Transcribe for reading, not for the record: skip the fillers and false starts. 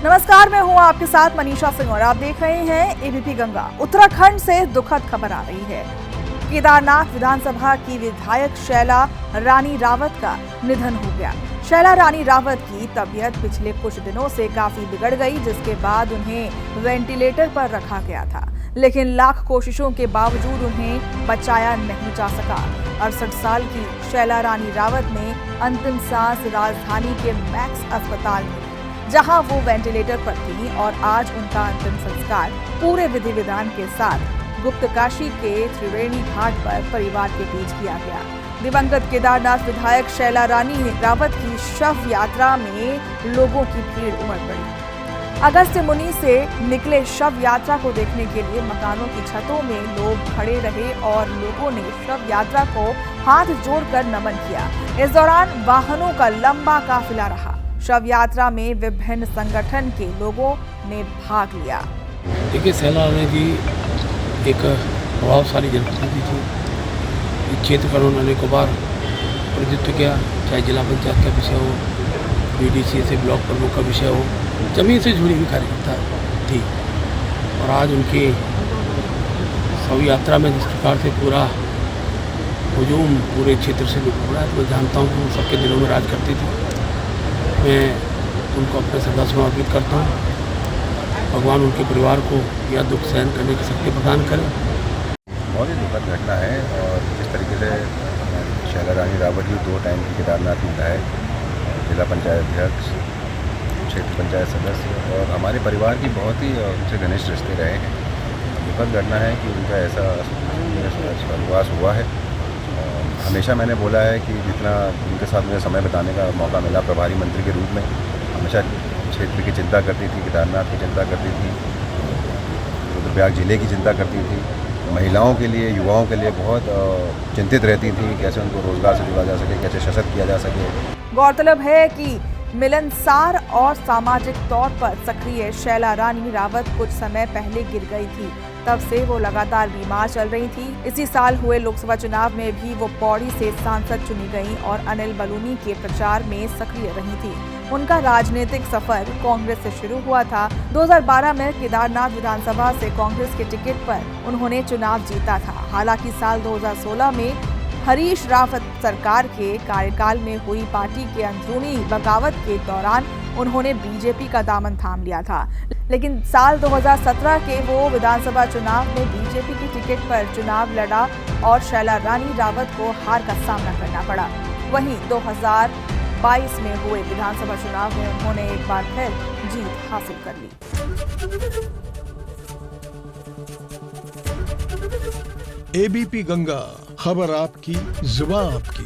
नमस्कार, मैं हूं आपके साथ मनीषा सिंह और आप देख रहे हैं एबीपी गंगा। उत्तराखंड से दुखद खबर आ रही है। केदारनाथ विधानसभा की विधायक शैला रानी रावत का निधन हो गया। शैला रानी रावत की तबीयत पिछले कुछ दिनों से काफी बिगड़ गई, जिसके बाद उन्हें वेंटिलेटर पर रखा गया था, लेकिन लाख कोशिशों के बावजूद उन्हें बचाया नहीं जा सका। 68 साल की शैला रानी रावत ने अंतिम सांस राजधानी के मैक्स अस्पताल में, जहां वो वेंटिलेटर पर थी, और आज उनका अंतिम संस्कार पूरे विधि विधान के साथ गुप्तकाशी के त्रिवेणी घाट पर परिवार के बीच किया गया। दिवंगत केदारनाथ विधायक शैला रानी रावत की शव यात्रा में लोगों की भीड़ उमड़ पड़ी। अगस्त्य मुनि से निकले शव यात्रा को देखने के लिए मकानों की छतों में लोग खड़े रहे और लोगों ने शव यात्रा को हाथ जोड़कर नमन किया। इस दौरान वाहनों का लंबा काफिला रहा। शव यात्रा में विभिन्न संगठन के लोगों ने भाग लिया। देखिए, शैला रानी जी एक प्रभावशाली जनप्रतिनिधि थी। इस क्षेत्र का उन्होंने अनेकों बार प्रतिनिधित्व किया, चाहे जिला पंचायत का विषय हो, बीडीसी से ब्लॉक प्रमुख का विषय हो, जमीन से जुड़ी हुई कार्यकर्ता थी। और आज उनकी शव यात्रा में जिस प्रकार से पूरा हुजूम पूरे क्षेत्र से पड़ा है, तो मैं जानता हूँ कि वो सबके दिलों में राज करती थी। मैं उनको अपने श्रद्धा समर्पित करता हूँ। भगवान उनके परिवार को यह दुख सहन करने की शक्ति प्रदान करें। बहुत ही दुखद घटना है। और जिस तरीके से शैला रानी रावत जी 2 टाइम की केदारनाथ विधायक, जिला पंचायत अध्यक्ष, क्षेत्र पंचायत सदस्य और हमारे परिवार की बहुत ही उनसे घनिष्ठ रिश्ते रहे हैं। दुखद घटना है कि उनका ऐसा स्वर्गवास हुआ है। हमेशा मैंने बोला है कि जितना उनके साथ मुझे समय बिताने का मौका मिला प्रभारी मंत्री के रूप में, हमेशा क्षेत्र की चिंता करती थी, केदारनाथ की चिंता करती थी, रुद्रप्रयाग जिले की चिंता करती थी। महिलाओं के लिए, युवाओं के लिए बहुत चिंतित रहती थी, कैसे उनको रोजगार से जोड़ा जा सके, कैसे सशक्त किया जा सके। गौरतलब है कि मिलनसार और सामाजिक तौर पर सक्रिय शैला रानी रावत कुछ समय पहले गिर गई थी। तब से वो लगातार बीमार चल रही थी। इसी साल हुए लोकसभा चुनाव में भी वो पौड़ी से सांसद चुनी गई और अनिल बलूनी के प्रचार में सक्रिय रही थी। उनका राजनीतिक सफर कांग्रेस से शुरू हुआ था। 2012 में केदारनाथ विधानसभा से कांग्रेस के टिकट पर उन्होंने चुनाव जीता था। हालांकि साल 2016 में हरीश रावत सरकार के कार्यकाल में हुई पार्टी के अंदरूनी बगावत के दौरान उन्होंने बीजेपी का दामन थाम लिया था। लेकिन साल 2017 के वो विधानसभा चुनाव में बीजेपी की टिकट पर चुनाव लड़ा और शैला रानी रावत को हार का सामना करना पड़ा। वहीं 2022 में हुए विधानसभा चुनाव में उन्होंने एक बार फिर जीत हासिल कर ली। एबीपी गंगा, खबर आपकी, जुबान आपकी।